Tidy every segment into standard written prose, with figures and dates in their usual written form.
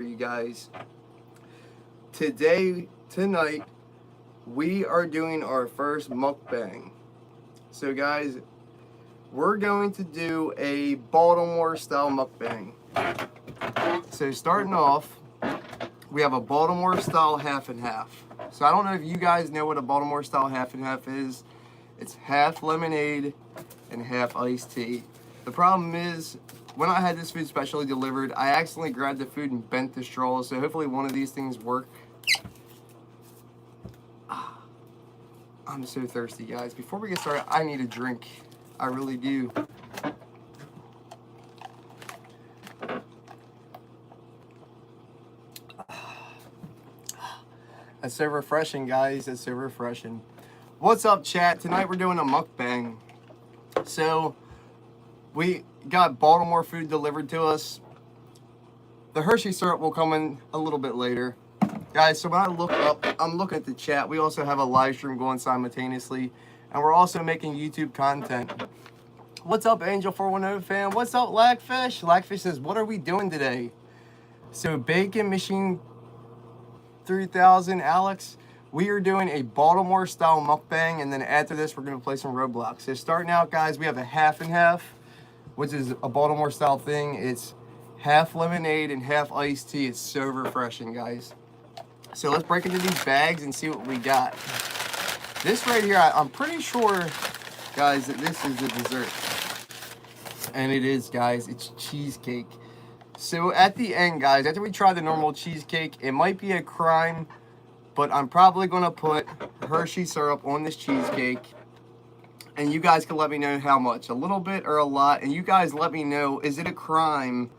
you guys. Tonight, we are doing our first mukbang. So guys, we're going to do a Baltimore style mukbang. So starting off, we have a Baltimore style half and half. So I don't know if you guys know what a Baltimore style half and half is. It's half lemonade and half iced tea. The problem is, when I had this food specially delivered, I accidentally grabbed the food and bent the straws, so hopefully one of these things work. I'm so thirsty, guys. Before we get started, I need a drink. I really do. That's so refreshing, guys. That's so refreshing. What's up, chat? Tonight we're doing a mukbang. So, we got Baltimore food delivered to us. The Hershey syrup will come in a little bit later. Guys, so when I look up, I'm looking at the chat. We also have a live stream going simultaneously. And we're also making YouTube content. What's up, Angel410 fan? What's up, Lackfish? Lackfish says, what are we doing today? So, Bacon Machine 3000, Alex, we are doing a Baltimore style mukbang. And then after this, we're going to play some Roblox. So, starting out, guys, we have a half and half, which is a Baltimore style thing. It's half lemonade and half iced tea. It's so refreshing, guys. So let's break into these bags and see what we got. This right here, I'm pretty sure, guys, that this is the dessert. And it is, guys. It's cheesecake. So at the end, guys, after we try the normal cheesecake, it might be a crime, but I'm probably going to put Hershey syrup on this cheesecake. And you guys can let me know how much, a little bit or a lot. And you guys let me know, is it a crime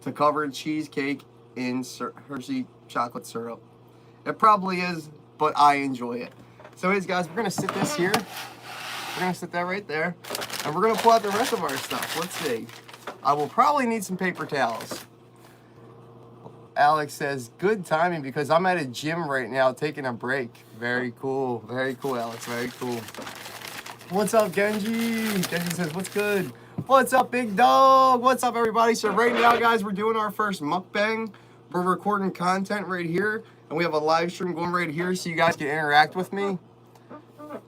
to cover cheesecake in Hershey chocolate syrup? It probably is, but I enjoy it. So anyways, guys, we're going to sit this here. We're going to sit that right there. And we're going to pull out the rest of our stuff. Let's see. I will probably need some paper towels. Alex says, good timing because I'm at a gym right now taking a break. Very cool. Very cool, Alex. Very cool. What's up, Genji? Genji says, what's good? What's up, big dog? What's up, everybody? So right now, guys, we're doing our first mukbang. We're recording content right here. And we have a live stream going right here so you guys can interact with me.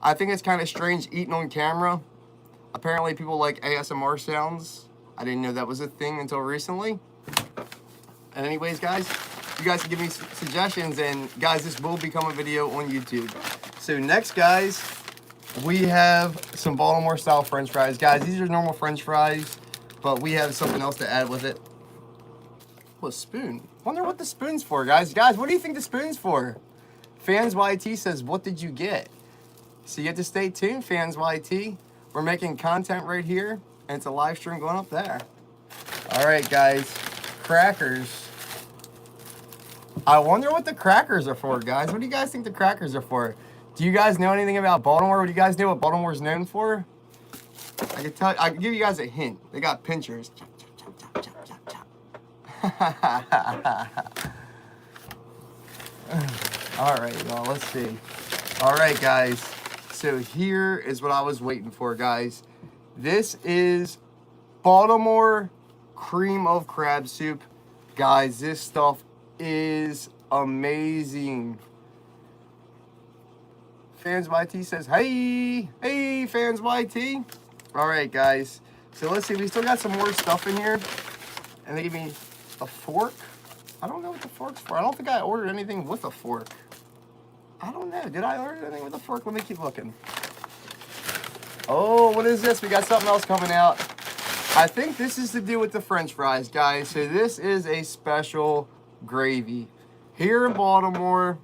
I think it's kind of strange eating on camera. Apparently, people like ASMR sounds. I didn't know that was a thing until recently. And anyways, guys, you guys can give me suggestions. And, guys, this will become a video on YouTube. So next, guys, we have some Baltimore-style French fries. Guys, these are normal French fries, but we have something else to add with it. What, spoon? Wonder what the spoon's for, guys. Guys, what do you think the spoon's for? Fans YT says, what did you get? So you have to stay tuned, Fans YT. We're making content right here, and it's a live stream going up there. All right, guys. Crackers. I wonder what the crackers are for, guys. What do you guys think the crackers are for? Do you guys know anything about Baltimore? Do you guys know what Baltimore's known for? I can give you guys a hint. They got pinchers. All right, y'all, let's see. All right, guys, so here is what I was waiting for, guys. This is Baltimore cream of crab soup. Guys, this stuff is amazing. Fans YT says, hey, hey, Fans YT. All right, guys, so let's see. We still got some more stuff in here, and they give me a fork. I don't know what the fork's for. I don't think I ordered anything with a fork. I don't know. Did I order anything with a fork? Let me keep looking. Oh, what is this? We got something else coming out. I think this is to do with the French fries, guys. So this is a special gravy. Here in Baltimore,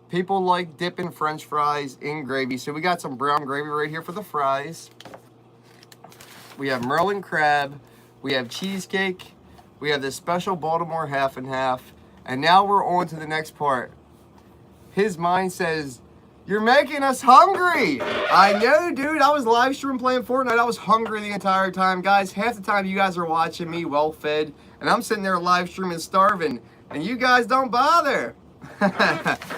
people like dipping French fries in gravy. So we got some brown gravy right here for the fries. We have Merlin crab. We have cheesecake. We have this special Baltimore half and half. And now we're on to the next part. His mind says, you're making us hungry. I know, dude. I was live streaming playing Fortnite. I was hungry the entire time. Guys, half the time you guys are watching me well fed. And I'm sitting there live streaming starving. And you guys don't bother.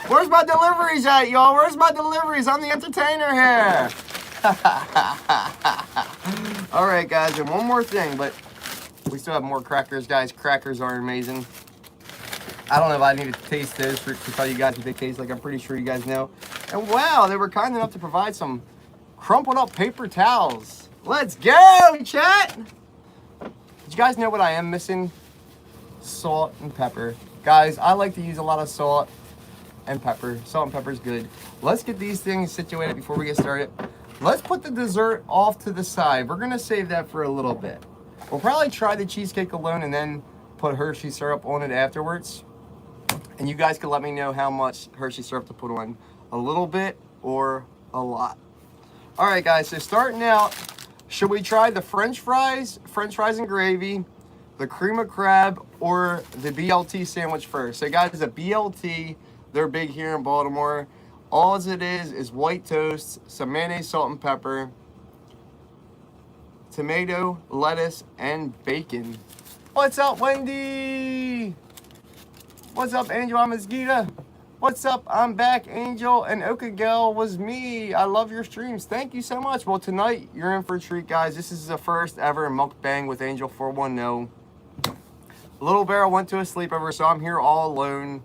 Where's my deliveries at, y'all? Where's my deliveries? I'm the entertainer here. All right, guys. And one more thing, but we still have more crackers, guys. Crackers are amazing. I don't know if I need to taste those to tell you guys what they taste like. I'm pretty sure you guys know. And wow, they were kind enough to provide some crumpled up paper towels. Let's go, chat! Did you guys know what I am missing? Salt and pepper. Guys, I like to use a lot of salt and pepper. Salt and pepper is good. Let's get these things situated before we get started. Let's put the dessert off to the side. We're gonna save that for a little bit. We'll probably try the cheesecake alone and then put Hershey syrup on it afterwards. And you guys can let me know how much Hershey syrup to put on. A little bit or a lot. All right, guys, so starting out, should we try the French fries and gravy, the cream of crab, or the BLT sandwich first? So guys, the BLT, they're big here in Baltimore. All it is white toast, some mayonnaise, salt, and pepper, tomato, lettuce, and bacon. What's up, Wendy? What's up, Angel? I'm Mosquita. What's up? I'm back, Angel. And Okagel was me. I love your streams. Thank you so much. Well, tonight, you're in for a treat, guys. This is the first ever mukbang with Angel 410. Little Barrel went to a sleepover, so I'm here all alone,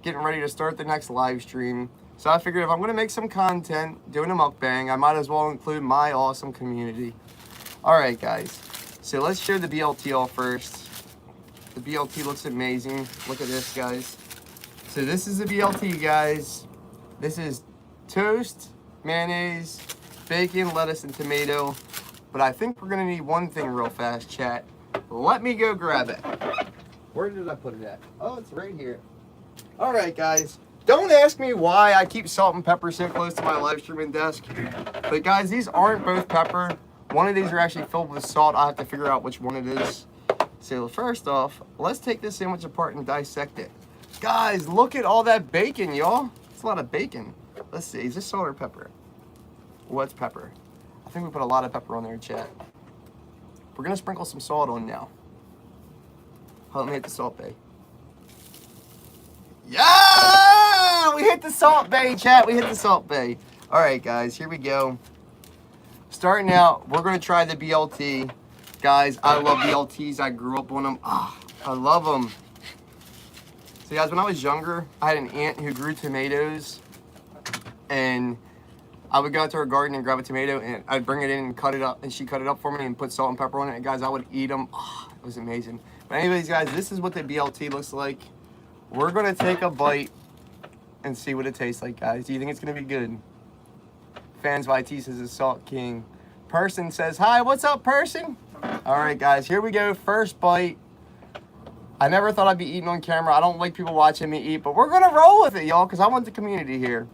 getting ready to start the next live stream. So I figured if I'm going to make some content, doing a mukbang, I might as well include my awesome community. All right, guys. So let's share the BLT off first. The BLT looks amazing. Look at this, guys. So this is the BLT, guys. This is toast, mayonnaise, bacon, lettuce, and tomato. But I think we're going to need one thing real fast, chat. Let me go grab it. Where did I put it at? Oh, it's right here. All right, guys. Don't ask me why I keep salt and pepper so close to my live streaming desk. But guys, these aren't both pepper. One of these are actually filled with salt. I have to figure out which one it is. So first off, let's take this sandwich apart and dissect it. Guys, look at all that bacon, y'all. It's a lot of bacon. Let's see, is this salt or pepper? What's pepper? I think we put a lot of pepper on there, chat. We're gonna sprinkle some salt on now. Let me hit the salt bay. Yeah! We hit the salt bay, chat. We hit the salt bay. All right, guys, here we go. Starting out, we're gonna try the BLT. Guys, I love BLTs. I grew up on them. Ah, I love them. So guys, when I was younger, I had an aunt who grew tomatoes, and I would go out to her garden and grab a tomato, and I'd bring it in and cut it up, and she cut it up for me and put salt and pepper on it. And guys, I would eat them. Oh, it was amazing. But anyways, guys, this is what the BLT looks like. We're gonna take a bite and see what it tastes like, guys. Do you think it's gonna be good? Fans YT says it's Salt King. Person says, hi, what's up, Person? All right, guys, here we go. First bite. I never thought I'd be eating on camera. I don't like people watching me eat, but we're gonna roll with it, y'all, because I want the community here.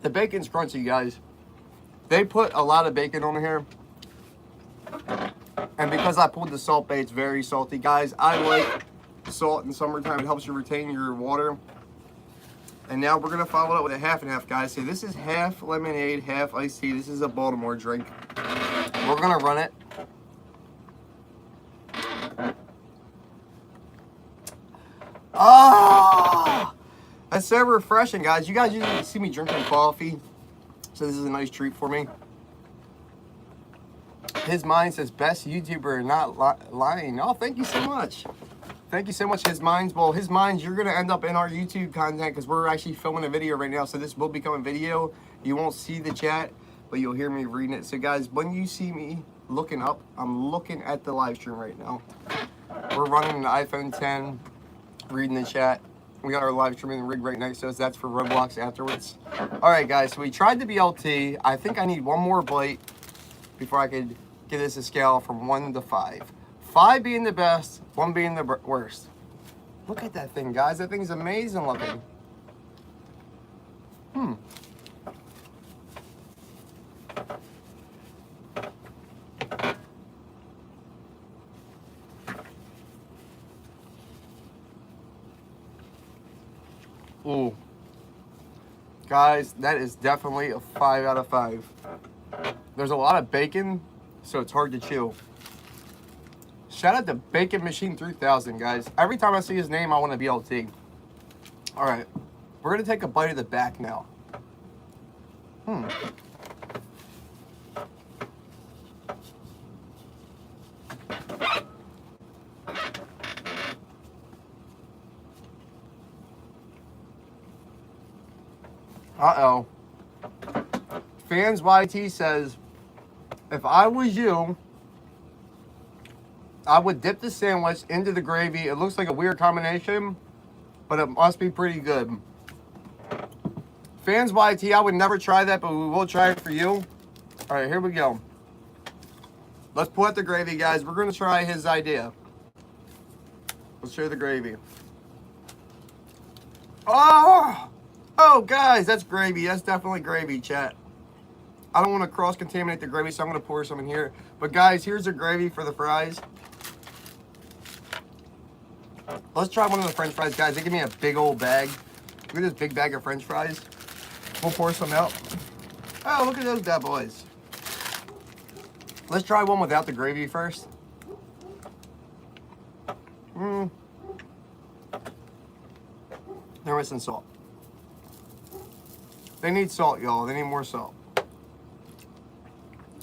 The bacon's crunchy, guys. They put a lot of bacon on here. And because I pulled the salt bay, it's very salty. Guys, I like salt in summertime. It helps you retain your water. And now we're going to follow it up with a half and half, guys. So this is half lemonade, half iced tea. This is a Baltimore drink. We're going to run it. Ah! That's so refreshing, guys. You guys usually see me drinking coffee, so this is a nice treat for me. His Mind says, best YouTuber, not lying. Oh, thank you so much. Thank you so much, His Minds. Well, His Minds, you're going to end up in our YouTube content because we're actually filming a video right now, so this will become a video. You won't see the chat, but you'll hear me reading it. So, guys, when you see me looking up, I'm looking at the live stream right now. We're running an iPhone 10, reading the chat. We got our live streaming rig right next to us. That's for Roblox afterwards. All right, guys. So we tried the BLT. I think I need one more bite before I could give this a scale from 1 to 5. 5 being the best, 1 being the worst. Look at that thing, guys. That thing's amazing looking. Ooh. Guys, that is definitely a 5 out of 5. There's a lot of bacon, so it's hard to chew. Shout out to Bacon Machine 3000, guys. Every time I see his name, I want a BLT. All right, we're gonna take a bite of the back now. Uh-oh. Fans YT says, if I was you, I would dip the sandwich into the gravy. It looks like a weird combination, but it must be pretty good. Fans YT, I would never try that, but we will try it for you. All right, here we go. Let's pull out the gravy, guys. We're going to try his idea. Let's show the gravy. Oh, guys, that's gravy. That's definitely gravy, chat. I don't want to cross-contaminate the gravy, so I'm going to pour some in here. But, guys, here's the gravy for the fries. Let's try one of the French fries, guys. They give me a big old bag. Look at this big bag of French fries. We'll pour some out. Oh, look at those bad boys. Let's try one without the gravy first. They're missing salt. They need salt, y'all. They need more salt.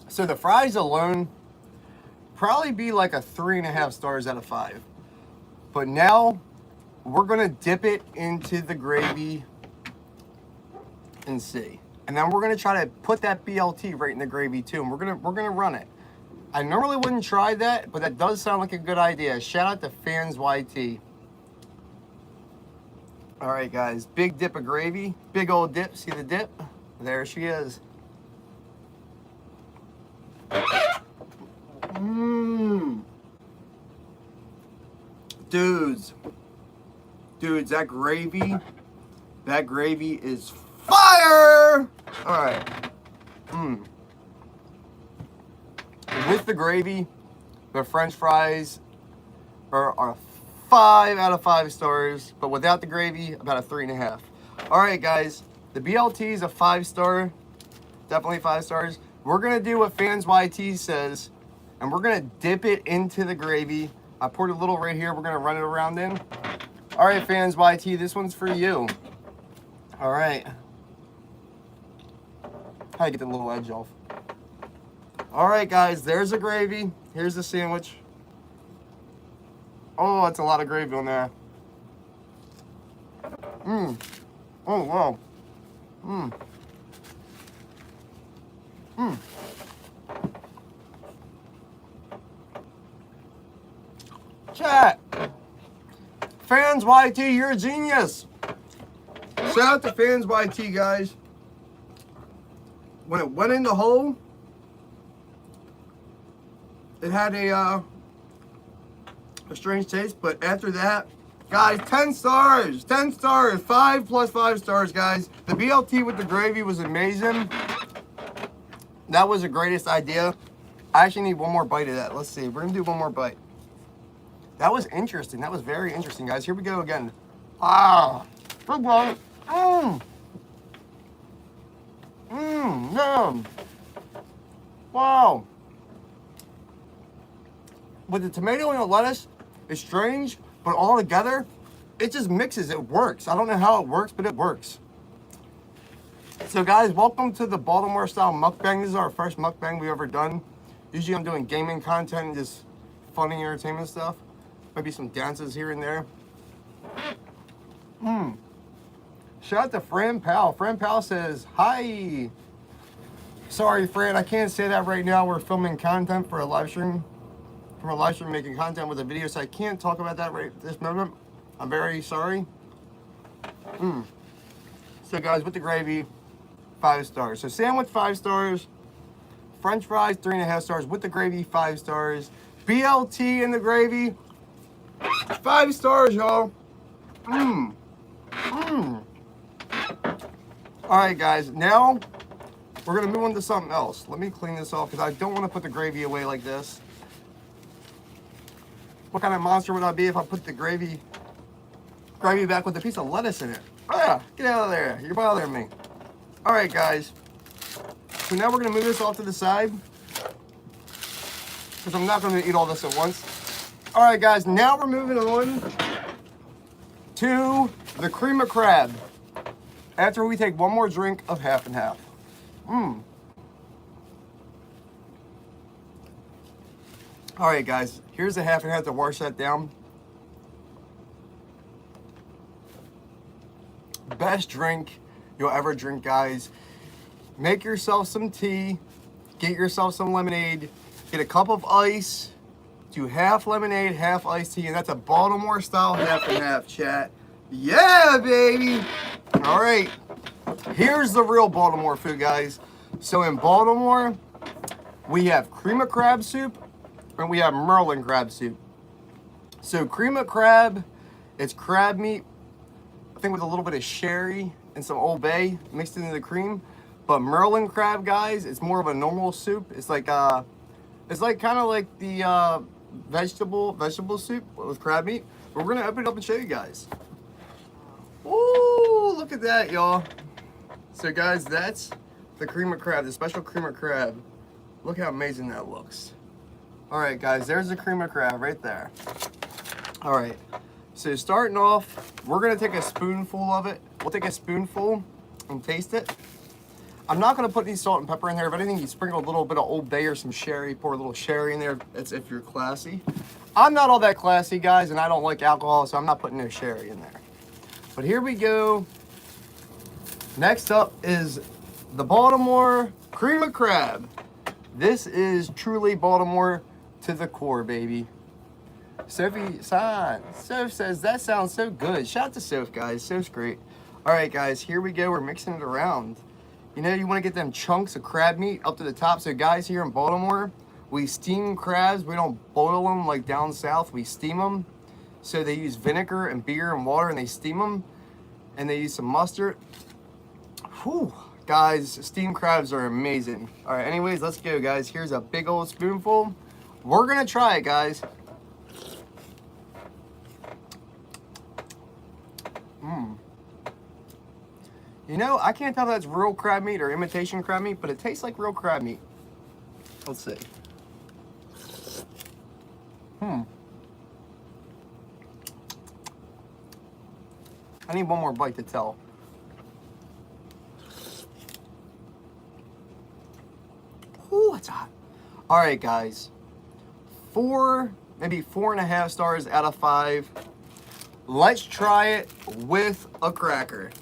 So the fries alone probably be like a 3.5 stars out of 5. But now we're gonna dip it into the gravy and see. And then we're gonna try to put that BLT right in the gravy too. And we're gonna run it. I normally wouldn't try that, but that does sound like a good idea. Shout out to Fans YT. All right, guys, big dip of gravy, big old dip. See the dip? There she is. Dudes, that gravy is fire. All right. With the gravy, the French fries are 5 out of 5 stars, but without the gravy, about a 3.5. All right, guys, the BLT is a 5-star, definitely 5 stars. We're gonna do what Fans YT says, and we're gonna dip it into the gravy. I poured a little right here. We're gonna run it around in. All right, Fans YT, this one's for you. All right. How do I get the little edge off? All right, guys, there's the gravy. Here's the sandwich. Oh, that's a lot of gravy on there. Oh, wow. Chat. Fans YT, you're a genius. Shout out to Fans YT, guys. When it went in the hole, it had a strange taste, but after that, guys, 10 stars, 10 stars, 5 plus 5 stars, guys. The BLT with the gravy was amazing. That was the greatest idea. I actually need one more bite of that. Let's see, we're gonna do one more bite. That was interesting. That was very interesting, guys. Here we go again. Good one. Yum. Wow. With the tomato and the lettuce, it's strange, but all together, it just mixes. It works. I don't know how it works, but it works. So, guys, welcome to the Baltimore style mukbang. This is our first mukbang we've ever done. Usually I'm doing gaming content and just funny entertainment stuff. Maybe some dances here and there. Shout out to Fran Powell. Fran Powell says, hi. Sorry, Fran, I can't say that right now. We're filming content for a live stream. From a live stream making content with a video, so I can't talk about that right this moment. I'm very sorry. So, guys, with the gravy, 5 stars. So, sandwich, 5 stars. French fries, 3.5 stars. With the gravy, 5 stars. BLT in the gravy, 5 stars, y'all. All right, guys. Now we're gonna move on to something else. Let me clean this off because I don't want to put the gravy away like this. What kind of monster would I be if I put the gravy back with a piece of lettuce in it? Get out of there. You're bothering me. All right, guys. So now we're gonna move this off to the side because I'm not gonna eat all this at once. All right, guys, now we're moving on to the cream of crab. After we take one more drink of half and half. All right, guys, here's the half and half to wash that down. Best drink you'll ever drink, guys. Make yourself some tea, get yourself some lemonade, get a cup of ice, do half lemonade, half iced tea, and that's a Baltimore style half and half, chat. Yeah, baby. All right, here's the real Baltimore food, guys. So in Baltimore, we have cream of crab soup and we have Merlin crab soup. So cream of crab, it's crab meat, I think with a little bit of sherry and some Old Bay mixed into the cream. But Merlin crab, guys, it's more of a normal soup. It's like kind of like the vegetable soup with crab meat. But we're gonna open it up and show you guys. Ooh, look at that, y'all. So guys, that's the cream of crab, the special cream of crab. Look how amazing that looks. All right, guys, there's the cream of crab right there. All right, so starting off, we're gonna take a spoonful of it. We'll take a spoonful and taste it. I'm not gonna put any salt and pepper in there. If anything, you sprinkle a little bit of Old Bay or some sherry, pour a little sherry in there. That's if you're classy. I'm not all that classy, guys, and I don't like alcohol, so I'm not putting no sherry in there. But here we go. Next up is the Baltimore cream of crab. This is truly Baltimore to the core, baby. Sophie Soph says, that sounds so good. Shout out to Soph, guys. Soph's great. All right, guys, here we go. We're mixing it around. You know, you want to get them chunks of crab meat up to the top. So, guys, here in Baltimore, we steam crabs. We don't boil them like down south. We steam them. So they use vinegar and beer and water, and they steam them. And they use some mustard. Whew. Guys, steamed crabs are amazing. All right, anyways, let's go, guys. Here's a big old spoonful. We're going to try it, guys. You know, I can't tell if that's real crab meat or imitation crab meat, but it tastes like real crab meat. Let's see. I need one more bite to tell. Ooh, it's hot. All right, guys. 4, maybe 4.5 stars out of 5. Let's try it with a cracker.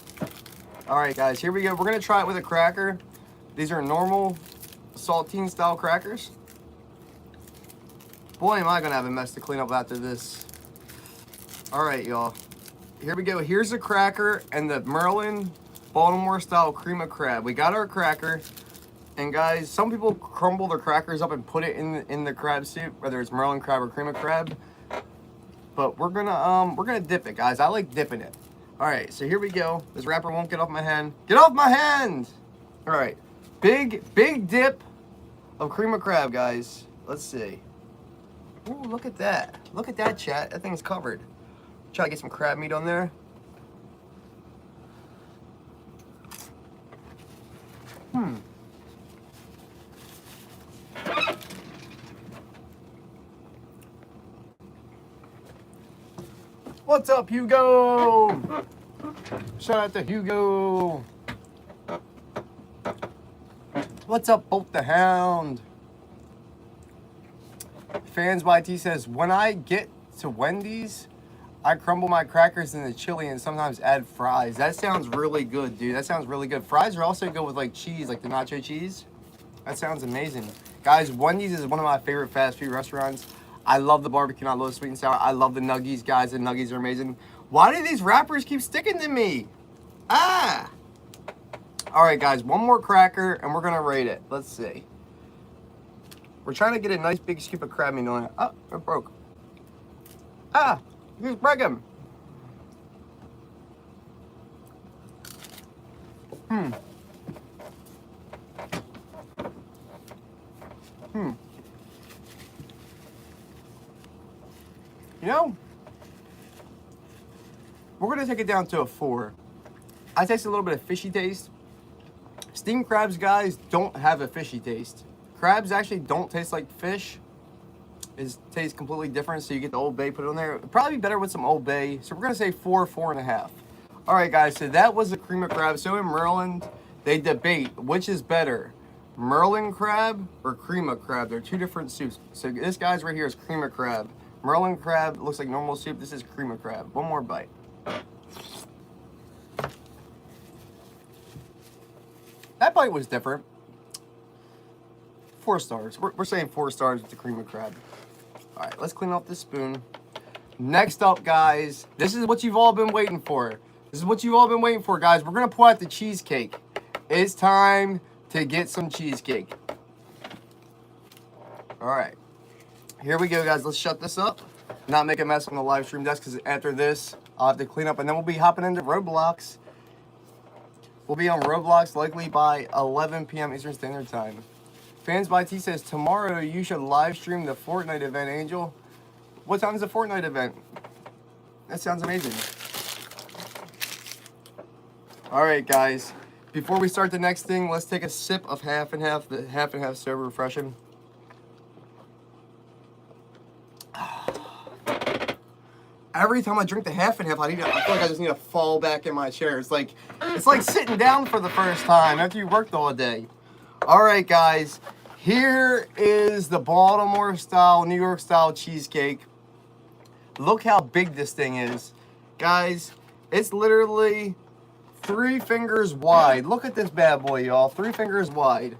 All right, guys, here we go. We're gonna try it with a cracker. These are normal saltine style crackers. Boy, am I gonna have a mess to clean up after this. All right, y'all. Here we go. Here's a cracker and the Merlin Baltimore style cream of crab. We got our cracker. And guys, some people crumble their crackers up and put it in the crab soup, whether it's Merlin crab or cream of crab. But we're gonna dip it, guys. I like dipping it. All right, so here we go. This wrapper won't get off my hand. Get off my hand! All right, big dip of cream of crab, guys. Let's see. Ooh, look at that. Look at that, chat. That thing's covered. Try to get some crab meat on there. What's up, Hugo? Shout out to Hugo. What's up, Bolt the Hound? Fans YT says, when I get to Wendy's, I crumble my crackers in the chili and sometimes add fries. That sounds really good, dude. That sounds really good. Fries are also good with like cheese, like the nacho cheese. That sounds amazing. Guys, Wendy's is one of my favorite fast food restaurants. I love the barbecue, I love the sweet and sour. I love the nuggies, guys. The nuggies are amazing. Why do these wrappers keep sticking to me? Ah! All right, guys, one more cracker, and we're gonna rate it. Let's see. We're trying to get a nice big scoop of crab meat on it. Oh, it broke. Ah, he's breaking. You know, we're gonna take it down to a 4. I taste a little bit of fishy taste. Steamed crabs, guys, don't have a fishy taste. Crabs actually don't taste like fish. tastes completely different. So you get the Old Bay, put it on there. It'd probably be better with some Old Bay. So we're gonna say 4, 4.5. All right, guys. So that was the cream of crab. So in Maryland, they debate which is better, Merlin crab or cream of crab. They're two different soups. So this guy's right here is cream of crab. Merlin crab looks like normal soup. This is cream of crab. One more bite. That bite was different. 4 stars. We're saying 4 stars with the cream of crab. All right, let's clean off this spoon. Next up, guys, this is what you've all been waiting for. This is what you've all been waiting for, guys. We're going to pull out the cheesecake. It's time to get some cheesecake. All right. Here we go, guys. Let's shut this up. Not make a mess on the live stream desk because after this, I'll have to clean up. And then we'll be hopping into Roblox. We'll be on Roblox likely by 11 p.m. Eastern Standard Time. Fans by T says, tomorrow you should live stream the Fortnite event, Angel. What time is the Fortnite event? That sounds amazing. All right, guys. Before we start the next thing, let's take a sip of half and half, the half and half sober refreshing. Every time I drink the half and half, I feel like I just need to fall back in my chair. It's like sitting down for the first time after you worked all day. All right, guys. Here is the Baltimore style, New York style cheesecake. Look how big this thing is. Guys, it's literally 3 fingers wide. Look at this bad boy, y'all. 3 fingers wide.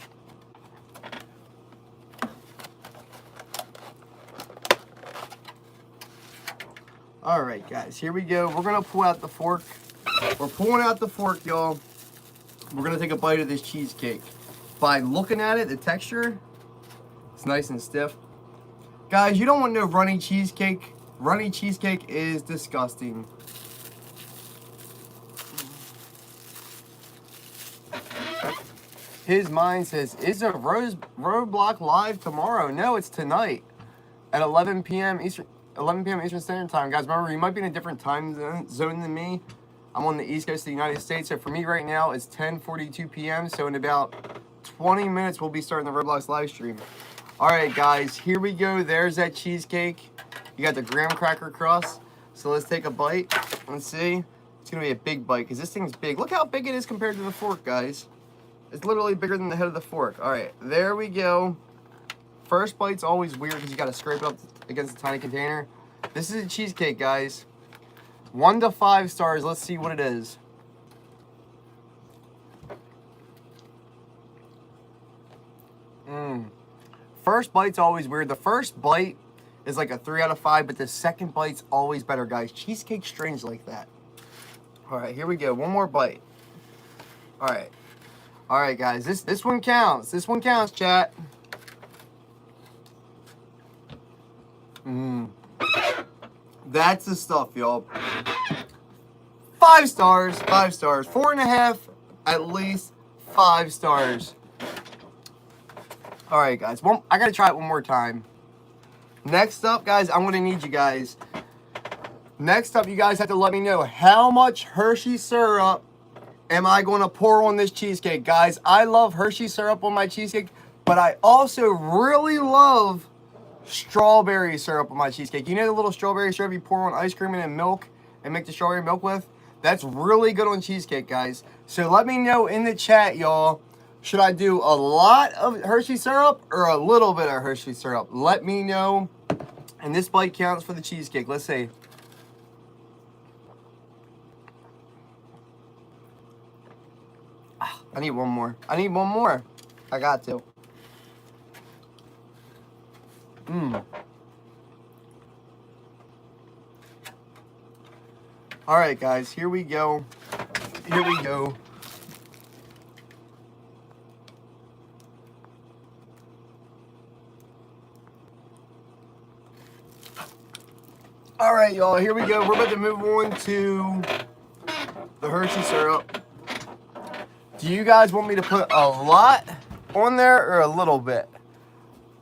All right, guys, here we go. We're gonna pull out the fork. We're pulling out the fork, y'all. We're gonna take a bite of this cheesecake. By looking at it, the texture, it's nice and stiff. Guys, you don't want no runny cheesecake. Runny cheesecake is disgusting. His mind says, is a Roblox live tomorrow? No, it's tonight at 11 p.m. Eastern Standard Time. Guys, remember, you might be in a different time zone than me. I'm on the East Coast of the United States, so for me right now, it's 10:42 p.m., so in about 20 minutes, we'll be starting the Roblox live stream. All right, guys, here we go. There's that cheesecake. You got the graham cracker crust. So let's take a bite. Let's see. It's going to be a big bite because this thing's big. Look how big it is compared to the fork, guys. It's literally bigger than the head of the fork. All right, there we go. First bite's always weird because you got to scrape it up against a tiny container. This is a cheesecake, guys. 1 to 5 stars. Let's see what it is. First bite's always weird. The first bite is like a 3 out of 5, but the second bite's always better, guys. Cheesecake's strange like that. All right, here we go. One more bite. All right. All right, guys. This one counts. This one counts, chat. That's the stuff, y'all. 5 stars. 5 stars. 4.5 at least 5 stars. All right, guys. Well, I got to try it one more time. Next up, guys, I'm going to need you guys. Next up, you guys have to let me know how much Hershey syrup am I going to pour on this cheesecake. Guys, I love Hershey syrup on my cheesecake, but I also really love strawberry syrup on my cheesecake. You know the little strawberry syrup you pour on ice cream and then milk and make the strawberry milk with? That's really good on cheesecake, guys. So let me know in the chat, y'all. Should I do a lot of Hershey syrup or a little bit of Hershey syrup? Let me know. And this bite counts for the cheesecake. Let's see. I need one more. I need one more. I got to. All right, guys. Here we go. Here we go. All right, y'all, here we go. We're about to move on to the Hershey syrup. Do you guys want me to put a lot on there or a little bit?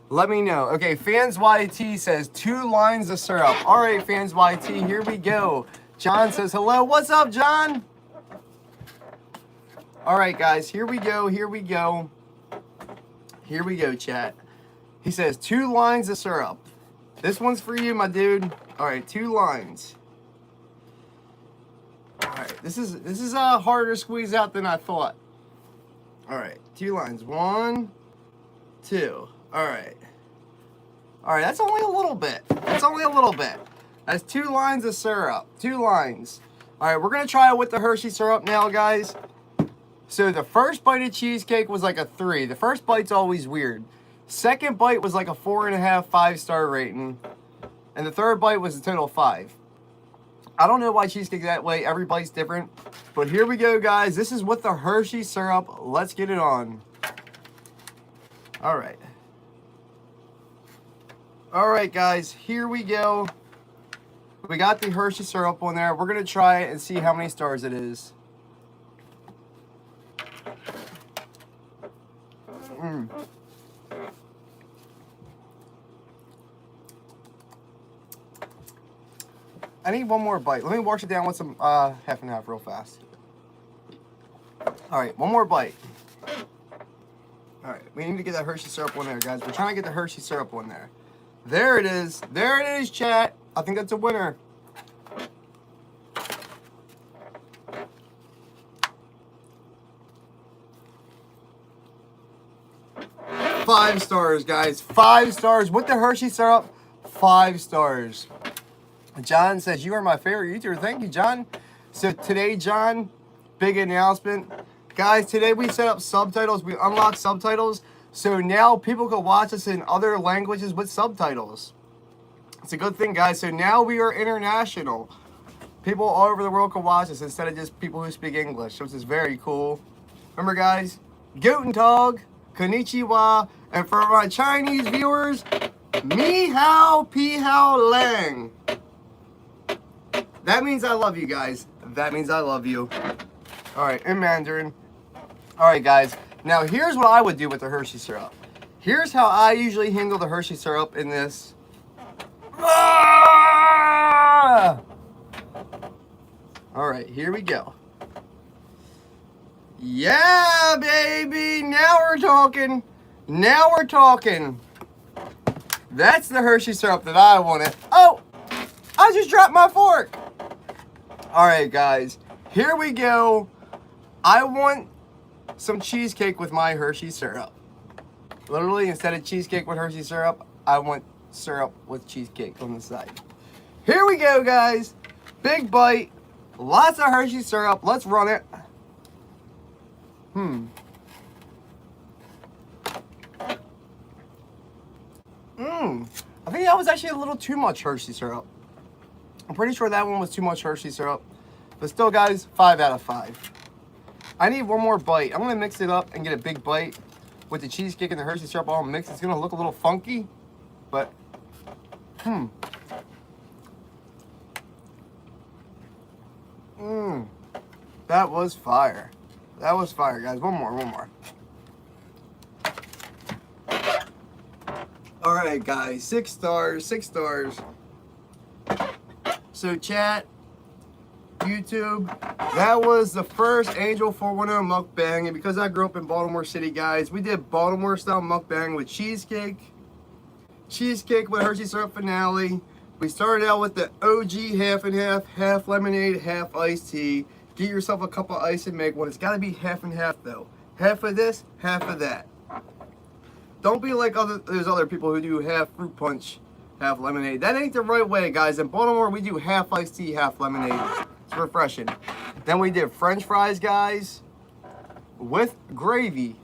Let me know. Okay, Fans YT says 2 lines of syrup. All right, Fans YT, here we go. John says hello. What's up, John? All right, guys, here we go. Here we go. Here we go, chat. He says 2 lines of syrup. This one's for you, my dude. All right, 2 lines. All right, this is harder to squeeze out than I thought. All right, 2 lines. 1, 2. All right. All right, that's only a little bit. That's only a little bit. That's 2 lines of syrup. 2 lines. All right, we're gonna try it with the Hershey syrup now, guys. So the first bite of cheesecake was like a 3. The first bite's always weird. Second bite was like a 4.5, 5-star rating. And the third bite was a total 5. I don't know why cheesecake's that way. Every bite's different. But here we go, guys. This is with the Hershey syrup. Let's get it on. All right. All right, guys. Here we go. We got the Hershey syrup on there. We're going to try it and see how many stars it is. I need one more bite. Let me wash it down with some half and half real fast. All right, one more bite. All right, we need to get that Hershey syrup on there, guys. We're trying to get the Hershey syrup on there. There it is. There it is, chat. I think that's a winner. Five stars, guys. 5 stars with the Hershey syrup. 5 stars. John says, you are my favorite YouTuber. Thank you, John. So today, John, big announcement. Guys, today we set up subtitles. We unlocked subtitles. So now people can watch us in other languages with subtitles. It's a good thing, guys. So now we are international. People all over the world can watch us instead of just people who speak English, which is very cool. Remember, guys, Guten Tag, Konnichiwa, and for my Chinese viewers, Ni Hao Pi Hao Lang. That means I love you, guys. That means I love you. All right, in Mandarin. All right, guys. Now, here's what I would do with the Hershey syrup. Here's how I usually handle the Hershey syrup in this. Ah! All right, here we go. Yeah, baby. Now we're talking. Now we're talking. That's the Hershey syrup that I wanted. Oh, I just dropped my fork. All right, guys. Here we go. I want some cheesecake with my Hershey syrup. Literally, instead of cheesecake with Hershey syrup, I want syrup with cheesecake on the side. Here we go, guys. Big bite. Lots of Hershey syrup. Let's run it. I think that was actually a little too much Hershey syrup. I'm pretty sure that one was too much Hershey syrup. But still, guys, 5 out of 5. I need one more bite. I'm going to mix it up and get a big bite with the cheesecake and the Hershey syrup all mixed. It's going to look a little funky, but, that was fire. That was fire, guys. One more. All right, guys, 6 stars, 6 stars. So, chat, YouTube, that was the first Angel 410 mukbang, and because I grew up in Baltimore City, guys, we did Baltimore-style mukbang with cheesecake with Hershey syrup finale. We started out with the OG half and half, half lemonade, half iced tea. Get yourself a cup of ice and make one. It's got to be half and half, though. Half of this, half of that. Don't be like there's other people who do half fruit punch, half lemonade. That ain't the right way, guys. In Baltimore, we do half iced tea, half lemonade. It's refreshing. Then we did French fries, guys, with gravy.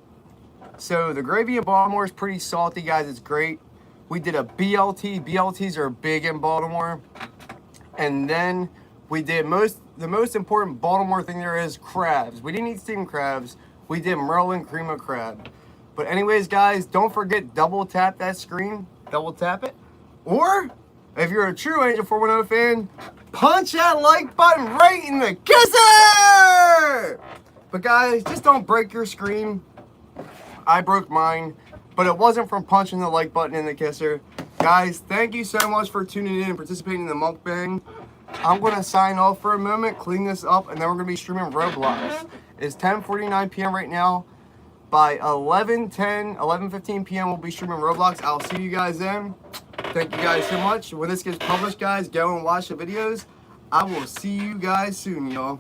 So the gravy in Baltimore is pretty salty, guys. It's great. We did a BLT. BLTs are big in Baltimore. And then we did the most important Baltimore thing there is, crabs. We didn't eat steamed crabs. We did Merlin cream of crab. But anyways, guys, don't forget, double tap that screen. Double tap it. Or, if you're a true Angel 410 fan, punch that like button right in the kisser! But guys, just don't break your screen. I broke mine, but it wasn't from punching the like button in the kisser. Guys, thank you so much for tuning in and participating in the mukbang. I'm going to sign off for a moment, clean this up, and then we're going to be streaming Roblox. It's 10:49 p.m. right now. By 11:15 p.m. we'll be streaming Roblox. I'll see you guys then. thank you guys so much. When this gets published, guys, go and watch the videos. I will see you guys soon, y'all.